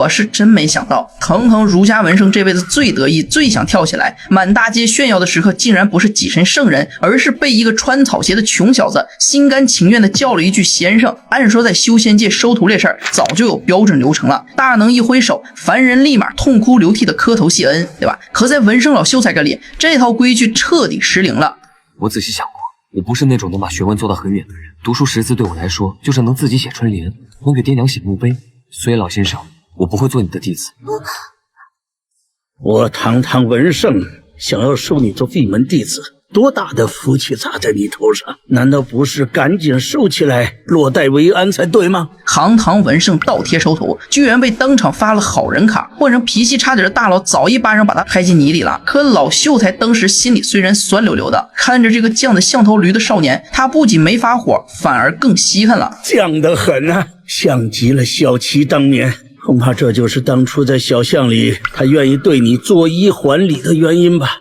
我是真没想到，堂堂儒家文圣这辈子最得意、最想跳起来、满大街炫耀的时刻，竟然不是跻身圣人，而是被一个穿草鞋的穷小子心甘情愿地叫了一句先生。按说在修仙界收徒这事儿早就有标准流程了，大能一挥手，凡人立马痛哭流涕的磕头谢恩，对吧？可在文圣老秀才这里，这套规矩彻底失灵了。我仔细想过，我不是那种能把学问做到很远的人，读书识字对我来说，就是能自己写春联，能给爹娘写墓碑。所以老先生，我不会做你的弟子。我堂堂文圣想要收你做闭门弟子，多大的福气砸在你头上？难道不是赶紧收起来，落袋为安才对吗？堂堂文圣倒贴收徒，居然被当场发了好人卡，换成脾气差点的大佬早一巴掌把他拍进泥里了。可老秀才当时心里虽然酸溜溜的，看着这个犟得像头驴的少年，他不仅没发火，反而更稀罕了。犟得很啊，像极了小琪当年。恐怕这就是当初在小巷里他愿意对你作揖还礼的原因吧。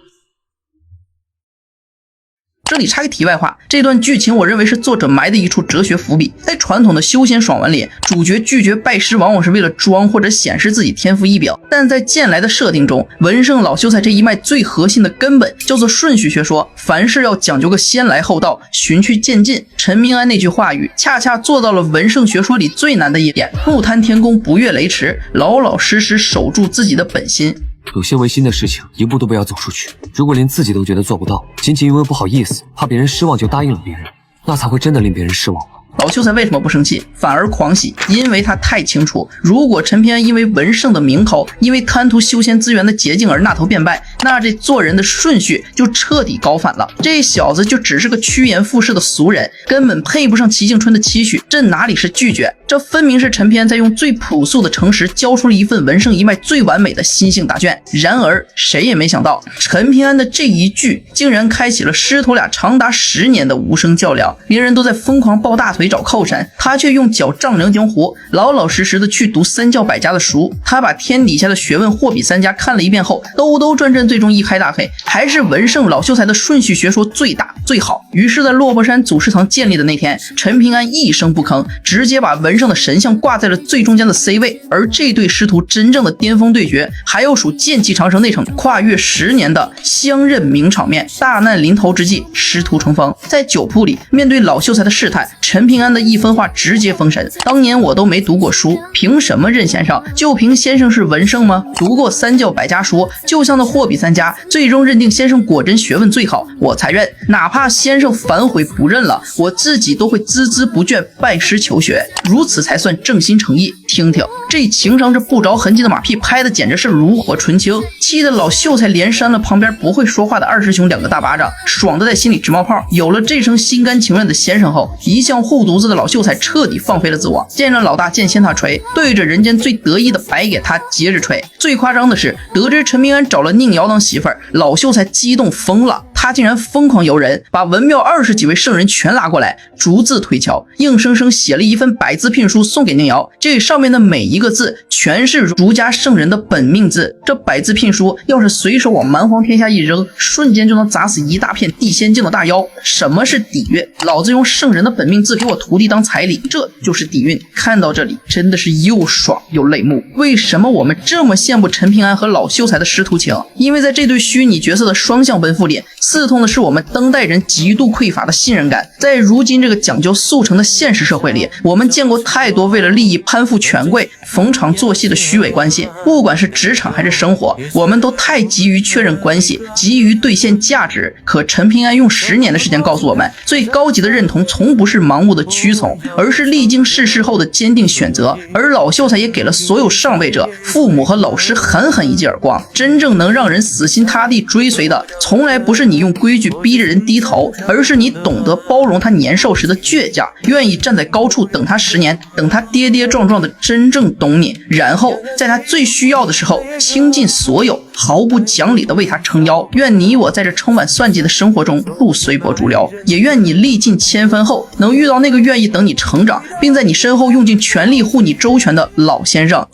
这里插个题外话，这段剧情我认为是作者埋的一处哲学伏笔。在传统的修仙爽文里，主角拒绝拜师往往是为了装或者显示自己天赋异禀，但在剑来的设定中，文圣老秀才这一脉最核心的根本叫做顺序学说，凡事要讲究个先来后到，循序渐进。陈明安那句话语恰恰做到了文圣学说里最难的一点，不贪天功，不越雷池，老老实实守住自己的本心。有些违心的事情一步都不要走出去，如果连自己都觉得做不到，仅仅因为不好意思，怕别人失望就答应了别人，那才会真的令别人失望。老秀才为什么不生气，反而狂喜？因为他太清楚，如果陈平安因为文圣的名头，因为贪图修仙资源的捷径而纳头便拜，那这做人的顺序就彻底搞反了。这小子就只是个趋炎附势的俗人，根本配不上齐静春的期许，这哪里是拒绝，这分明是陈平安在用最朴素的诚实交出了一份文圣一脉最完美的心性答卷。然而谁也没想到，陈平安的这一句竟然开启了师徒俩长达10年的无声较量，别人都在疯狂抱大腿找靠山，他却用脚丈量江湖，老老实实的去读三教百家的书。他把天底下的学问货比三家看了一遍后，兜兜转转，最终一开大黑，还是文圣老秀才的顺序学说最大最好。于是在落魄山祖师堂建立的那天，陈平安一声不吭，直接把文圣的神像挂在了最中间的 C 位。而这对师徒真正的巅峰对决，还要数剑气长城那场跨越10年的相认名场面。大难临头之际，师徒成风。在酒铺里，面对老秀才的试探，陈平安的一分话直接封神。当年我都没读过书，凭什么认先生？就凭先生是文圣吗？读过三教百家书，就像那货比三家，最终认定先生果真学问最好，我才认。哪怕先生反悔不认了，我自己都会孜孜不倦拜师求学，如此才算正心诚意。听听这情商这不着痕迹的马屁拍的简直是炉火纯青，气得老秀才连扇了旁边不会说话的二师兄2个大巴掌，爽的在心里直冒泡。有了这声心甘情愿的先生后，一向护犊子的老秀才彻底放飞了自我，见着老大见先他锤，对着人间最得意的白给他接着锤。最夸张的是，得知陈明安找了宁瑶当媳妇儿，老秀才激动疯了，他竟然疯狂摇人，把文庙20几位圣人全拉过来，逐字推敲，硬生生写了一份百字聘书送给宁瑶。这上面的每一个字全是儒家圣人的本命字，这百字聘书要是随手往蛮荒天下一扔，瞬间就能砸死一大片地仙境的大妖。什么是底蕴？老子用圣人的本命字给我徒弟当彩礼，这就是底蕴。看到这里真的是又爽又泪目。为什么我们这么羡慕陈平安和老秀才的师徒情？因为在这对虚拟角色的双向奔赴里，刺痛的是我们当代人极度匮乏的信任感。在如今这个讲究速成的现实社会里，我们见过太多为了利益攀附权贵、逢场作戏的虚伪关系。不管是职场还是生活，我们都太急于确认关系，急于兑现价值。可陈平安用10年的时间告诉我们，最高级的认同从不是盲目的屈从，而是历经世事后的坚定选择。而老秀才也给了所有上位者、父母和老师狠狠一记耳光。真正能让人死心塌地追随的，从来不是你用规矩逼着人低头，而是你懂得包容他年少时的倔强，愿意站在高处等他10年，等他跌跌撞撞的真正懂你，然后在他最需要的时候倾尽所有，毫不讲理的为他撑腰。愿你我在这充满算计的生活中不随波逐流，也愿你历尽千帆后能遇到那个愿意等你成长，并在你身后用尽全力护你周全的老先生。